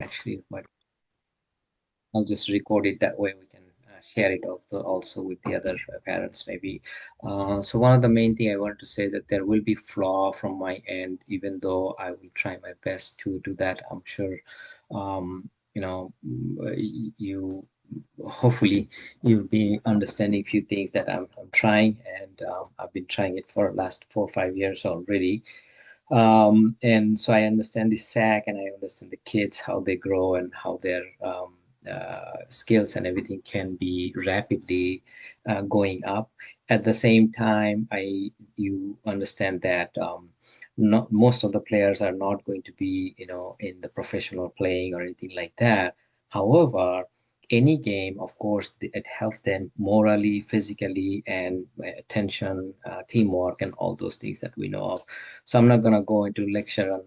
actually, but I'll just record it that way. We can share it also with the other parents maybe. So one of the main thing I wanted to say that there will be flaw from my end, even though I will try my best to do that. I'm sure, you hopefully you'll be understanding a few things that I'm trying, and I've been trying it for the last 4 or 5 years already. And so I understand the SAC, and I understand the kids, how they grow and how their skills and everything can be rapidly going up. At the same time, you understand that not most of the players are not going to be, in the professional playing or anything like that. However, any game, of course, it helps them morally, physically, and attention, teamwork, and all those things that we know of. So I'm not going to go into lecture on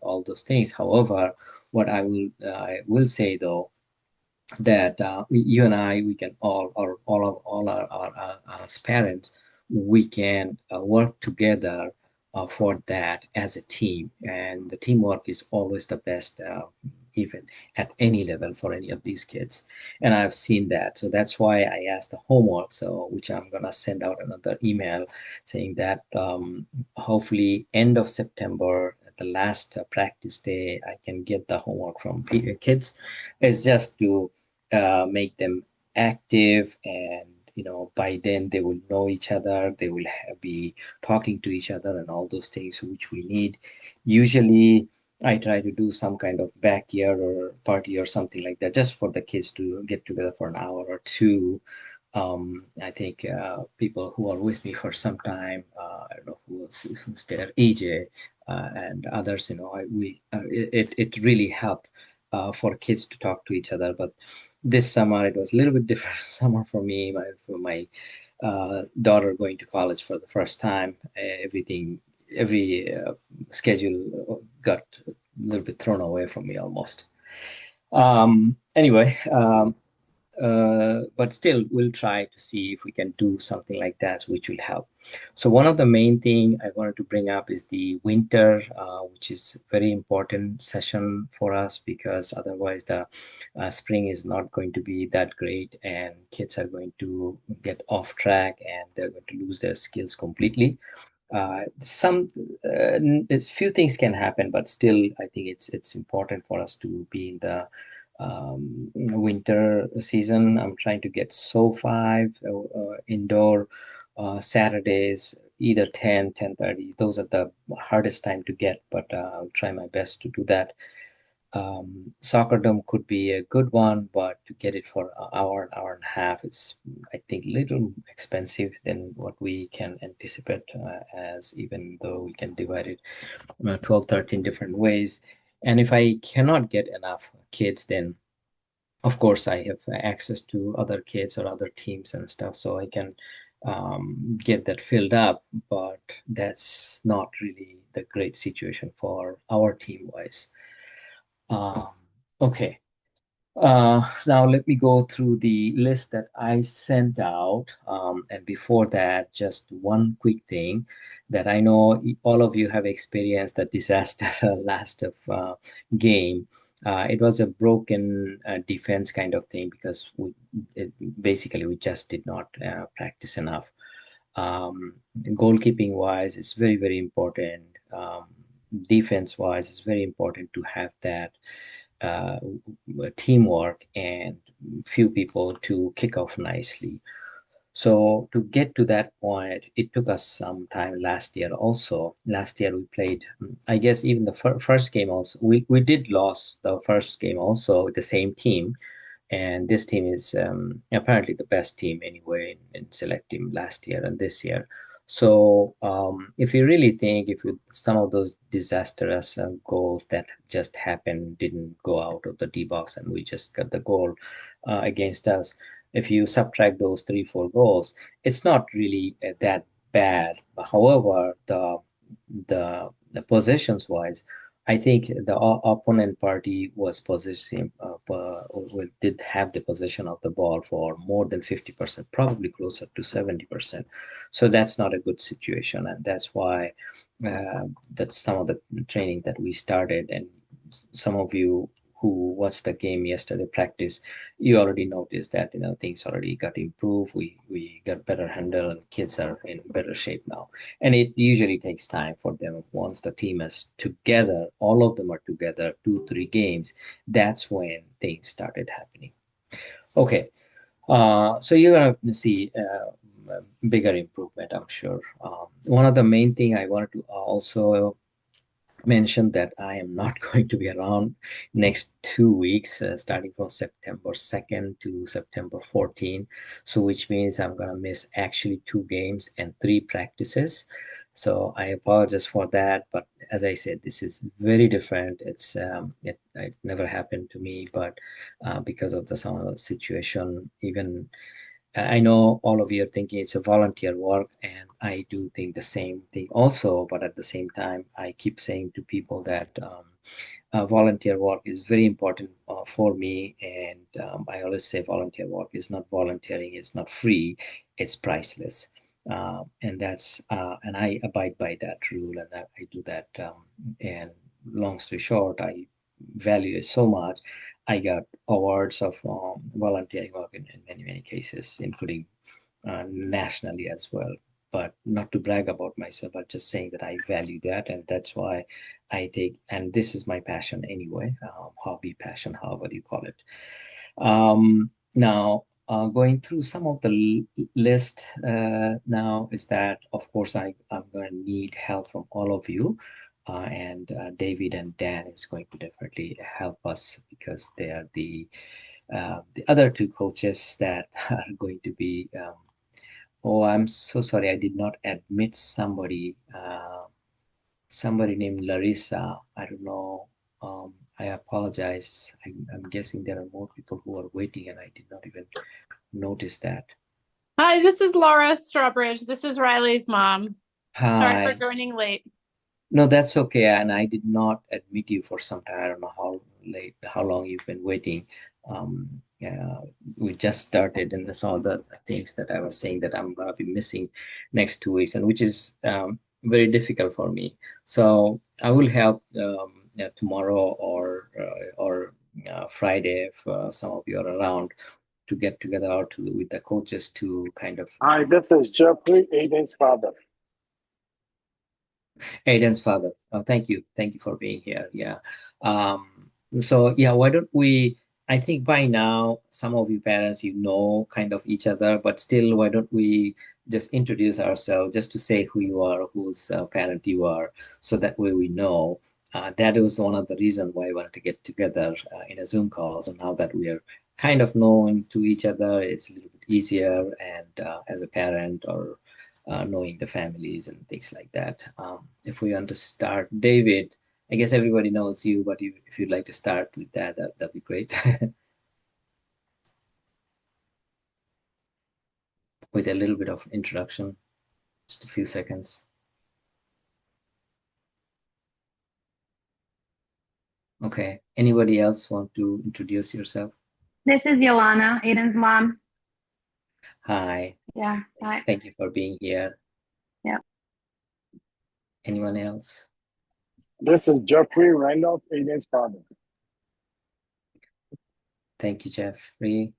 all those things. However, what I will say though, that you and I, we can all our as parents, we can work together for that as a team, and the teamwork is always the best, even at any level for any of these kids. And I've seen that, so that's why I asked the homework, so which I'm gonna send out another email saying that hopefully end of September, at the last practice day, I can get the homework from kids. It's just to make them active, and by then they will know each other, they will be talking to each other and all those things which we need. Usually I try to do some kind of backyard or party or something like that, just for the kids to get together for an hour or two. I think people who are with me for some time, I don't know who's there, AJ, and others, it really helped for kids to talk to each other. But this summer it was a little bit different summer for me. For my daughter going to college for the first time, every schedule got a little bit thrown away from me almost. Anyway, but still we'll try to see if we can do something like that which will help. So one of the main thing I wanted to bring up is the winter, which is very important session for us, because otherwise the spring is not going to be that great, and kids are going to get off track and they're going to lose their skills completely. Some It's few things can happen, but still I think it's important for us to be in the winter season. I'm trying to get five indoor Saturdays, either 10, 10:30. Those are the hardest time to get, but I'll try my best to do that. Soccer dome could be a good one, but to get it for an hour and a half, it's, I think, little expensive than what we can anticipate, as even though we can divide it 12, 13 different ways. And if I cannot get enough kids, then of course I have access to other kids or other teams and stuff, so I can get that filled up. But that's not really the great situation for our team wise. Um, okay. Now let me go through the list that I sent out. And before that, just one quick thing that I know all of you have experienced, the disaster last of game. It was a broken defense kind of thing, because basically we just did not practice enough. Goalkeeping wise, it's very, very important. Defense wise, it's very important to have that uh, teamwork and few people to kick off nicely. So to get to that point, it took us some time last year also. Last year we played, I guess even the first game also, we did lose the first game also with the same team. And this team is apparently the best team anyway in select team last year and this year. So if you really think, if you, some of those disastrous goals that just happened didn't go out of the D box and we just got the goal against us, if you subtract those 3, 4 goals, it's not really that bad. However, the possessions wise, I think the opponent party was possessing, did have the possession of the ball for more than 50%, probably closer to 70%. So that's not a good situation, and that's why that's some of the training that we started, and some of you who watched the game yesterday practice, you already noticed that things already got improved. We got better handle, and kids are in better shape now. And it usually takes time for them. Once the team is together, all of them are together, 2 3 games, that's when things started happening. Okay, so you're gonna see a bigger improvement, I'm sure. One of the main thing I wanted to also mention that I am not going to be around next 2 weeks, starting from September 2nd to September 14th. So which means I'm gonna miss actually 2 games and 3 practices. So I apologize for that, but as I said, this is very different. It never happened to me, but because of the some of the situation, even I know all of you are thinking it's a volunteer work, and I do think the same thing also. But at the same time, I keep saying to people that volunteer work is very important for me. And I always say volunteer work is not volunteering, it's not free, it's priceless. And I abide by that rule, and I do that. And long story short, I value it so much. I got awards of volunteering work in many, many cases, including nationally as well. But not to brag about myself, but just saying that I value that, and that's why I take. And this is my passion anyway, hobby, passion, however you call it. Now, going through some of the list now is that, of course, I'm going to need help from all of you. And David and Dan is going to definitely help us because they are the other 2 coaches that are going to be. Oh, I'm so sorry. I did not admit somebody. Somebody named Larissa. I don't know. I apologize. I'm guessing there are more people who are waiting, and I did not even notice that. Hi, this is Laura Strawbridge. This is Riley's mom. Sorry for Hi. joining late. No, that's okay. And I did not admit you for some time. I don't know how late, how long you've been waiting. Yeah, we just started, and that's all the things that I was saying that I'm gonna be missing next 2 weeks, and which is very difficult for me. So I will help yeah, tomorrow or Friday if some of you are around to get together or with the coaches to kind of Hi, this is Jeffrey, Aiden's father. Aiden's father. Thank you for being here. Yeah. So yeah, why don't we? I think by now some of you parents you know kind of each other, but still, why don't we just introduce ourselves just to say who you are, whose parent you are, so that way we know. That was one of the reasons why I wanted to get together in a Zoom call. So now that we are kind of known to each other, it's a little bit easier. And as a parent or knowing the families and things like that. If we want to start, David, I guess everybody knows you, but if you'd like to start with that'd be great. With a little bit of introduction, just a few seconds. Okay. Anybody else want to introduce yourself? This is Yolana, Aiden's mom. Hi. Yeah, hi. Thank you for being here. Yeah. Anyone else? This is Jeffrey Randolph, Aiden's father. Thank you, Jeffrey.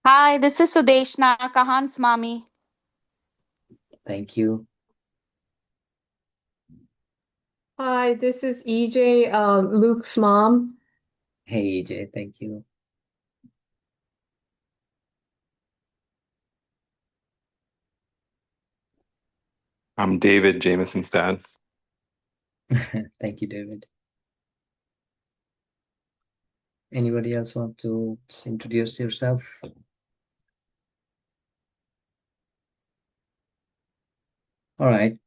Hi, this is Sudeshna, Kahan's mommy. Thank you. Hi, this is EJ, Luke's mom. Hey, EJ, thank you. I'm David, Jameson's dad. Thank you, David. Anybody else want to just introduce yourself? All right.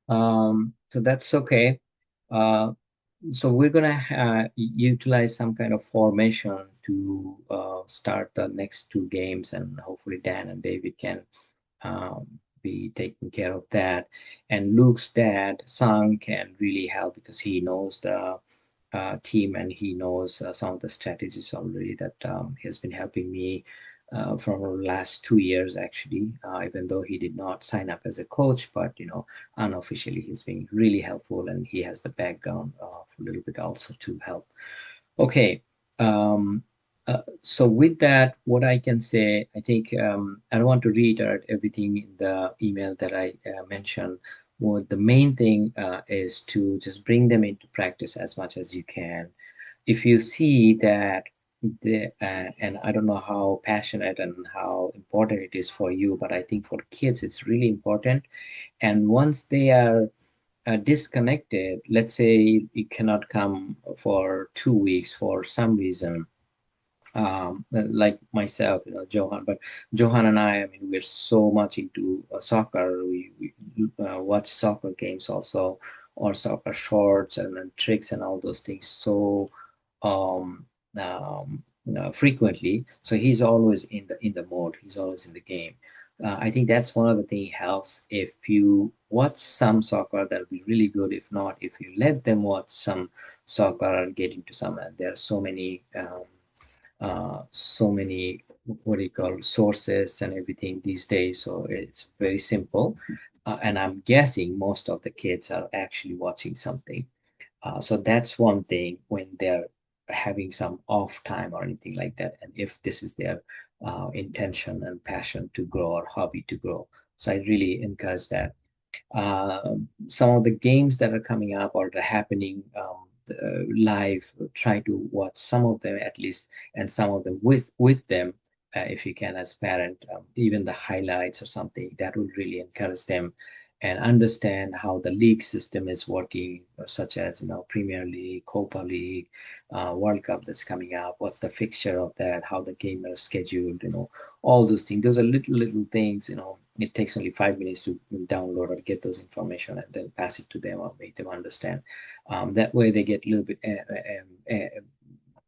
So that's okay. Uh, so we're gonna utilize some kind of formation to start the next 2 games, and hopefully Dan and David can um, be taking care of that. And Luke's dad, Sang, can really help because he knows the team and he knows some of the strategies already that he has been helping me for the last 2 years, actually, even though he did not sign up as a coach, but unofficially he's been really helpful, and he has the background a little bit also to help. Okay. Um, so with that, what I can say, I think I don't want to reiterate everything in the email that I mentioned. Well, the main thing is to just bring them into practice as much as you can. If you see that and I don't know how passionate and how important it is for you, but I think for kids it's really important. And once they are disconnected, let's say you cannot come for 2 weeks for some reason, like myself, Johan. But Johan and I mean, we're so much into soccer. We watch soccer games also, or soccer shorts and then tricks and all those things. So um, frequently. So he's always in the mode. He's always in the game. I think that's one of the things helps if you watch some soccer that'll be really good. If not, if you let them watch some soccer and get into some, and there are so many what do you call sources and everything these days, so it's very simple. And I'm guessing most of the kids are actually watching something, so that's one thing when they're having some off time or anything like that, and if this is their intention and passion to grow or hobby to grow. So I really encourage that. Some of the games that are coming up or are happening live, try to watch some of them at least, and some of them with them, if you can as parent, even the highlights or something that would really encourage them and understand how the league system is working, such as Premier League, Copa League, World Cup that's coming up. What's the fixture of that? How the game are scheduled? All those things. Those are little things. It takes only 5 minutes to download or get those information and then pass it to them or make them understand. That way, they get a little bit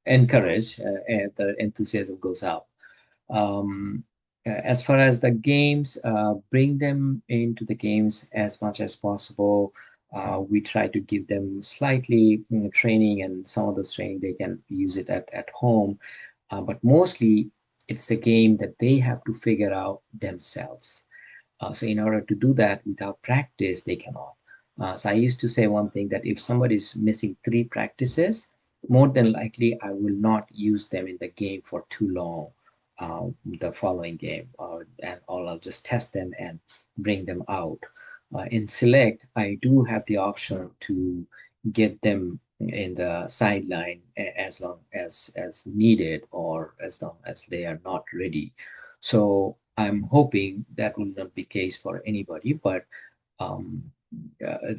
encouraged, and the enthusiasm goes up. As far as the games, bring them into the games as much as possible. We try to give them slightly training, and some of those training they can use it at home. But mostly, it's the game that they have to figure out themselves. So in order to do that without practice, they cannot. So I used to say one thing, that if somebody is missing 3 practices, more than likely I will not use them in the game for too long, the following game, or I'll just test them and bring them out. In select, I do have the option to get them in the sideline as long as needed, or as long as they are not ready. So I'm hoping that will not be case for anybody, but um,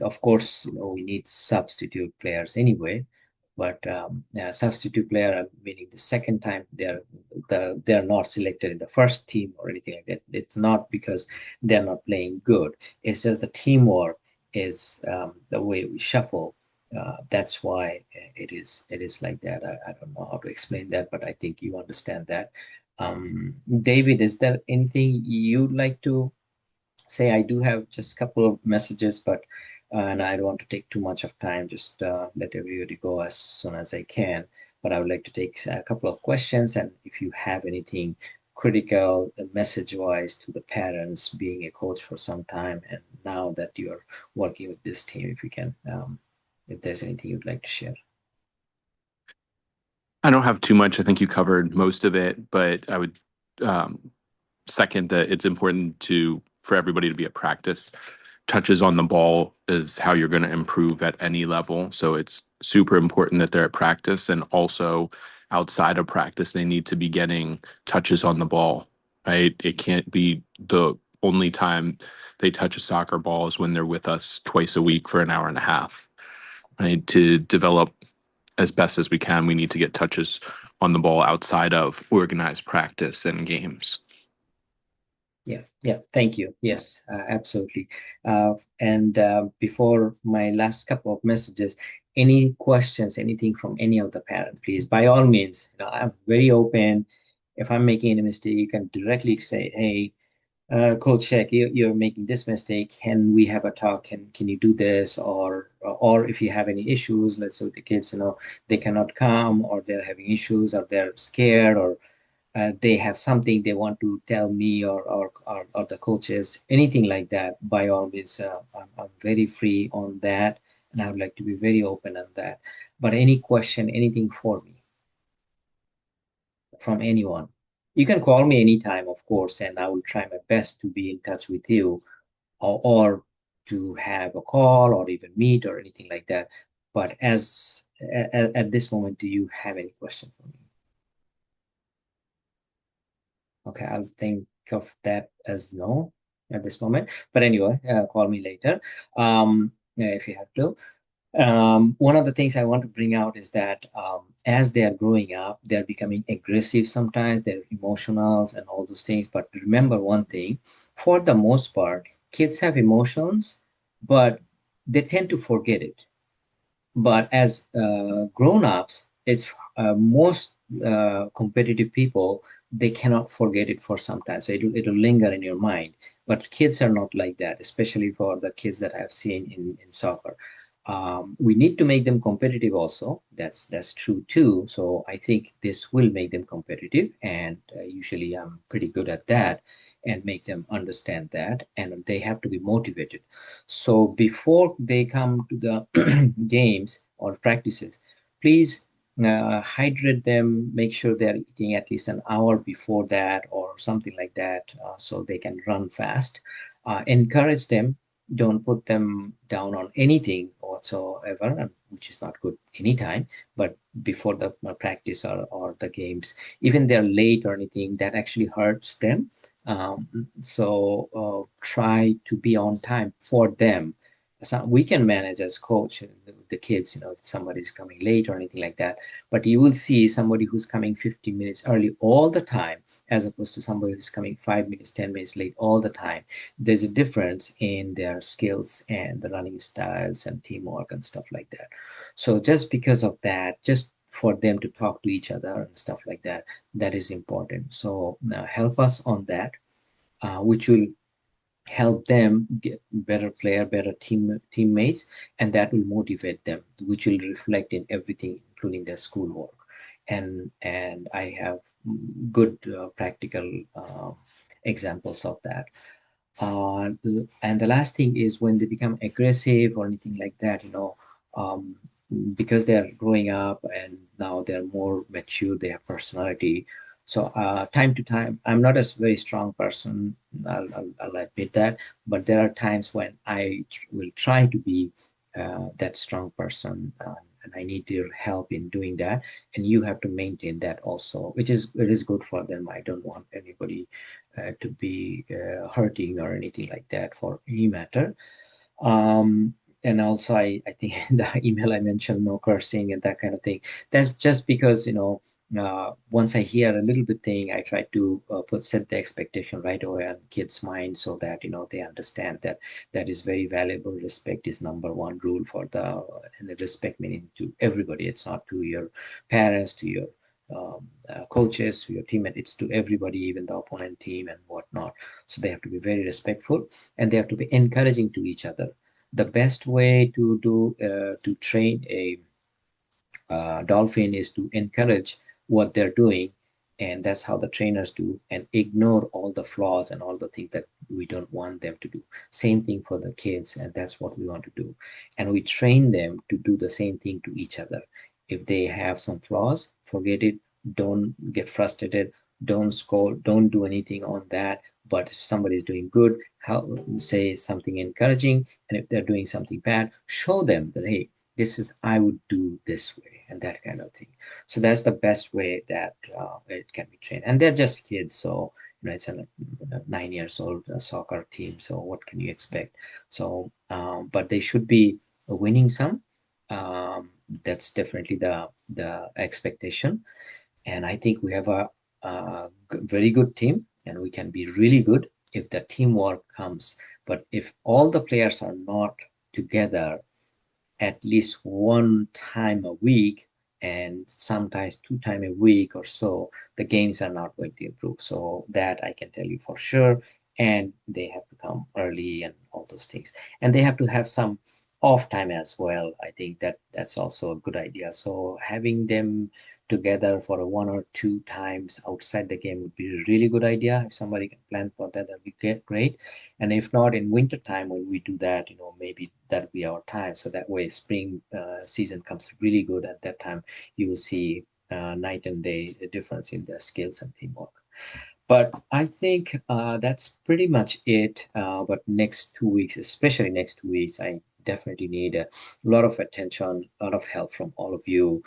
of course, we need substitute players anyway. But substitute player, meaning the second time they're not selected in the first team or anything like that. It's not because they're not playing good. It's just the teamwork is the way we shuffle. That's why it is like that. I don't know how to explain that, but I think you understand that. David, is there anything you'd like to say? I do have just a couple of messages, but and I don't want to take too much of time. Just let everybody go as soon as I can. But I would like to take a couple of questions, and if you have anything critical, message-wise to the parents, being a coach for some time, and now that you're working with this team, if you can, if there's anything you'd like to share. I don't have too much. I think you covered most of it, but I would second that it's important for everybody to be at practice. Touches on the ball is how you're going to improve at any level. So it's super important that they're at practice, and also outside of practice, they need to be getting touches on the ball, right? It can't be the only time they touch a soccer ball is when they're with us twice a week for an hour and a half, right? To develop as best as we can, we need to get touches on the ball outside of organized practice and games. Yeah, thank you. Yes, absolutely. And before my last couple of messages, any questions, anything from any of the parents, please, by all means, I'm very open. If I'm making any mistake, you can directly say, hey, Coach Sheck, you're making this mistake. Can we have a talk? Can you do this? Or if you have any issues, let's say with the kids, they cannot come, or they're having issues, or they're scared, or they have something they want to tell me, or the coaches, anything like that, by all means, I'm very free on that, and I would like to be very open on that. But any question, anything for me, from anyone. You can call me anytime, of course, and I will try my best to be in touch with you, or to have a call or even meet or anything like that. But at this moment, do you have any question for me? Okay, I'll think of that as no at this moment. But anyway, call me later if you have to. One of the things I want to bring out is that as they are growing up, they're becoming aggressive sometimes, they're emotional and all those things. But remember one thing, for the most part, kids have emotions, but they tend to forget it. But as grown-ups, it's most competitive people, they cannot forget it for some time. So it'll linger in your mind. But kids are not like that, especially for the kids that I've seen in soccer. We need to make them competitive also. That's true too. So I think this will make them competitive, and usually I'm pretty good at that and make them understand that, and they have to be motivated. So before they come to the games or practices, please hydrate them, make sure they're eating at least an hour before that or something like that, so they can run fast. Encourage them, don't put them down on anything whatsoever, which is not good anytime, but before the practice or the games, even they're late or anything, that actually hurts them. So try to be on time for them. So we can manage as coach the kids, if somebody's coming late or anything like that, but you will see somebody who's coming 15 minutes early all the time as opposed to somebody who's coming 5 minutes, 10 minutes late all the time. There's a difference in their skills and the running styles and teamwork and stuff like that. So just because of that, just for them to talk to each other and stuff like that, that is important. So help us on that, which will help them get better player, better teammates, and that will motivate them, which will reflect in everything, including their schoolwork. And I have good practical examples of that. And the last thing is when they become aggressive or anything like that, um, because they're growing up and now they're more mature, they have personality. So time to time, I'm not a very strong person, I'll admit that, but there are times when I will try to be that strong person, and I need your help in doing that. And you have to maintain that also, which is it is good for them. I don't want anybody to be hurting or anything like that for any matter. And also, I think the email I mentioned, no cursing and that kind of thing. That's just because, once I hear a little bit thing, I try to set the expectation right away on kids' mind so that, they understand that that is very valuable. Respect is number one rule for and the respect meaning to everybody. It's not to your parents, to your coaches, to your teammate, it's to everybody, even the opponent team and whatnot. So they have to be very respectful, and they have to be encouraging to each other. The best way to train a dolphin is to encourage what they're doing, and that's how the trainers do, and ignore all the flaws and all the things that we don't want them to do. Same thing for the kids, and that's what we want to do. And we train them to do the same thing to each other. If they have some flaws, forget it. Don't get frustrated. Don't scold. Don't do anything on that. But if somebody is doing good, say something encouraging. And if they're doing something bad, show them that, hey, this is, I would do this way, and that kind of thing. So that's the best way that it can be trained. And they're just kids, so it's a 9 years old soccer team. So what can you expect? So, but they should be winning some. That's definitely the expectation. And I think we have a very good team, and we can be really good if the teamwork comes. But if all the players are not together at least one time a week, and sometimes 2 times a week or so, the games are not going to improve. So that I can tell you for sure. And they have to come early and all those things. And they have to have some off time as well. I think that's also a good idea. So having them together for 1 or 2 times outside the game would be a really good idea. If somebody can plan for that, that'd be great. And if not, in winter time when we do that, maybe that'll be our time. So that way spring season comes really good. At that time you will see night and day difference in their skills and teamwork. But I think that's pretty much it. But next 2 weeks, especially next 2 weeks, I definitely need a lot of attention, a lot of help from all of you.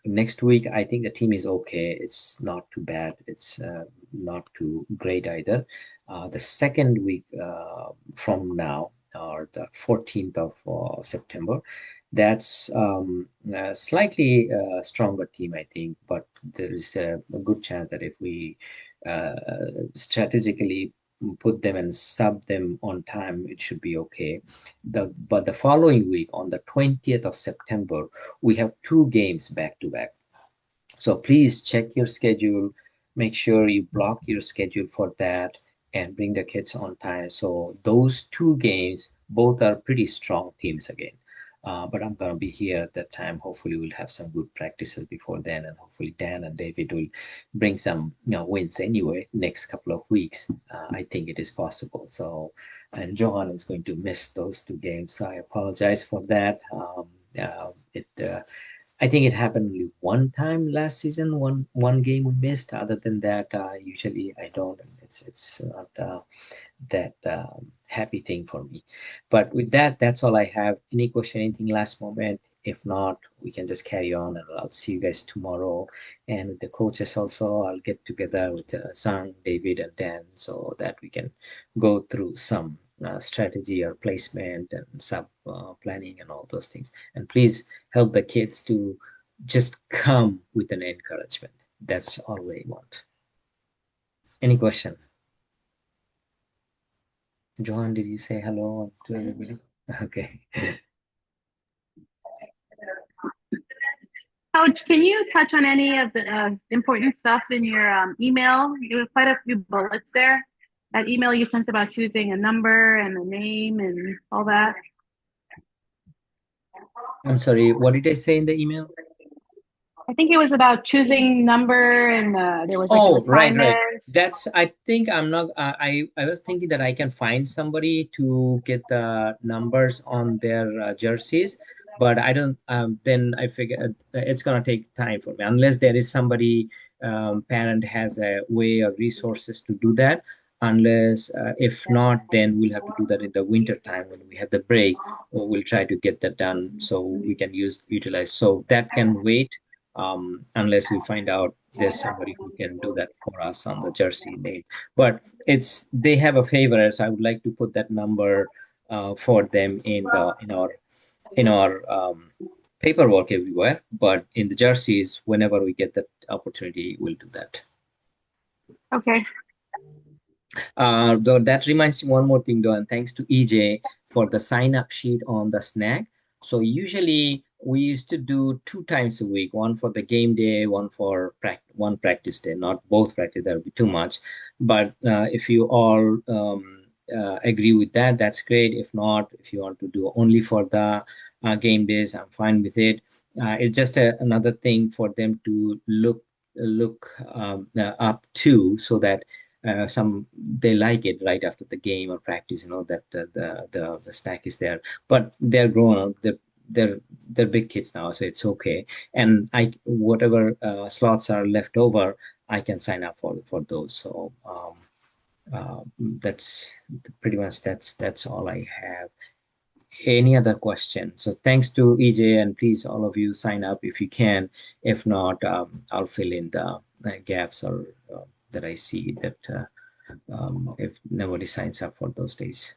Next week, I think the team is okay. It's not too bad. It's not too great either. The second week from now, or the 14th of September, that's a slightly stronger team, I think. But there is a good chance that if we uh, strategically put them and sub them on time, it should be okay. But the following week, on the 20th of September, we have 2 games back to back. So please check your schedule, make sure you block your schedule for that and bring the kids on time. So those 2 games, both are pretty strong teams again. But I'm going to be here at that time. Hopefully we'll have some good practices before then, and hopefully Dan and David will bring some wins anyway next couple of weeks. I think it is possible. So, and Johan is going to miss those 2 games. So I apologize for that. I think it happened only one time last season. One game we missed. Other than that, usually I don't. It's not that happy thing for me. But with that, that's all I have. Any question, anything last moment? If not, we can just carry on, and I'll see you guys tomorrow. And with the coaches also, I'll get together with Sang, David, and Dan so that we can go through some strategy or placement and sub planning and all those things. And please help the kids to just come with an encouragement. That's all we want. Any questions? Johan, did you say hello to everybody? Okay. Coach, can you touch on any of the important stuff in your email? There was quite a few bullets there. That email you sent about choosing a number and the name and all that. I'm sorry, what did I say in the email? I think it was about choosing number and there was like Oh, an right. assignment. That's, I think I'm not, I was thinking that I can find somebody to get the numbers on their jerseys, but I don't, then I figure it's going to take time for me, unless there is somebody, parent has a way or resources to do that. Unless, if not, then we'll have to do that in the winter time when we have the break, or we'll try to get that done so we can utilize. So that can wait, unless we find out there's somebody who can do that for us on the jersey name. But they have a favor, so I would like to put that number for them in our paperwork everywhere. But in the jerseys, whenever we get that opportunity, we'll do that. Okay. Though that reminds me one more thing though, and thanks to EJ for the sign up sheet on the snack. So usually we used to do 2 times a week, one for the game day, one for one practice day, not both practice, that would be too much. But if you all agree with that, that's great. If not, if you want to do only for the game days, I'm fine with it. It's just another thing for them to look up to, so that they like it right after the game or practice, that the snack is there. But they're grown up, they're big kids now, so it's okay. And whatever slots are left over, I can sign up for those. So that's pretty much that's all I have. Any other question? So thanks to EJ, and please all of you sign up if you can. If not, I'll fill in the gaps or that I see that if nobody signs up for those days.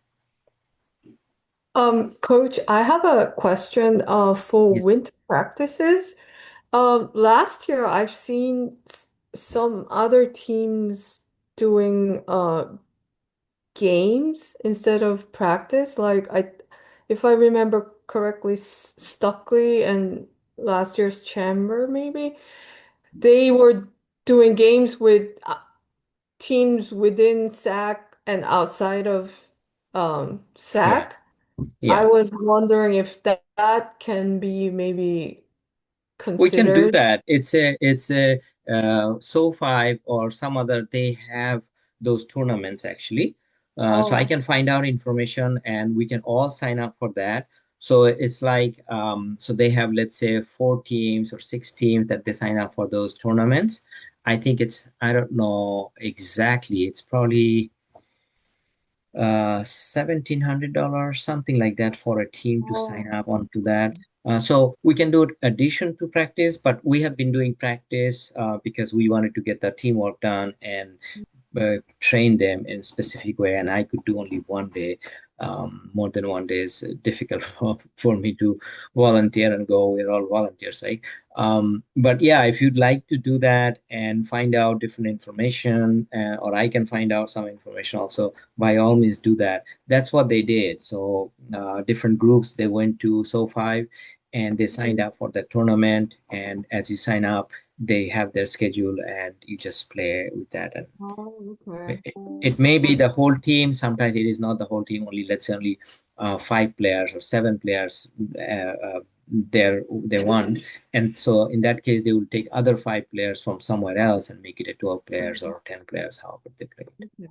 Coach, I have a question for Yes. winter practices. Last year I've seen some other teams doing games instead of practice. If I remember correctly, Stockley and last year's Chamber maybe they were doing games with teams within SAC and outside of Yeah. SAC. I Yeah. was wondering if that can be maybe We can do considered. that. It's a So5 or some other, they have those tournaments actually. So I Oh, can find out information and we can all sign up for that. So it's like so they have, let's say, 4 teams or 6 teams that they sign up for those tournaments. I think it's, I don't know exactly, it's probably $1,700, something like that, for a team to sign up onto that. So we can do it addition to practice, but we have been doing practice because we wanted to get the teamwork done and train them in a specific way. And I could do only one day. More than one day is difficult for me to volunteer and go. We're all volunteers, right? But yeah, if you'd like to do that and find out different information, or I can find out some information also, by all means do that. That's what they did. So different groups, they went to So5 and they signed up for the tournament. And as you sign up, they have their schedule and you just play with that. And Oh, okay. it may be the whole team. Sometimes it is not the whole team, only, let's say, only 5 players or 7 players they want. And so in that case, they will take other 5 players from somewhere else and make it a 12 players or 10 players, however they play it. Yeah.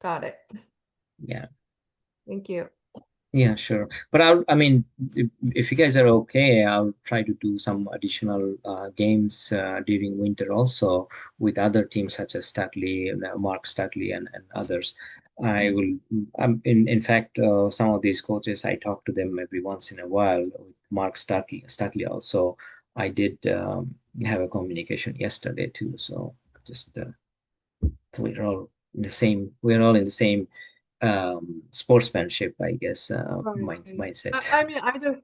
Got it. Yeah. Thank you. Yeah, sure. But I mean, if you guys are okay, I'll try to do some additional games during winter also with other teams such as Stutley and Mark Stutley and others. I will, in fact, some of these coaches, I talk to them every once in a while. With Mark Stutley also, I did have a communication yesterday too. So just so we're all in the same sportsmanship, I guess, Right. mindset. I mean,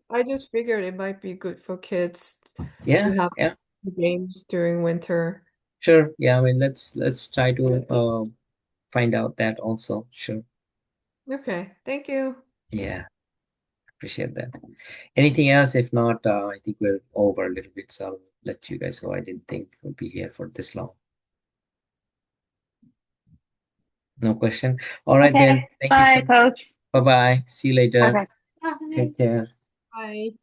I just figured it might be good for kids to Yeah, have yeah, games during winter. sure. Yeah, I mean, let's try to find out that also. Sure. Okay, thank you. Yeah, appreciate that. Anything else? If not, I think we're over a little bit, so I'll let you guys go. I didn't think we'll be here for this long. No question. All right then. Okay. Thank you so Bye, much. Coach. Bye bye. See you later. Okay. Take care. Bye.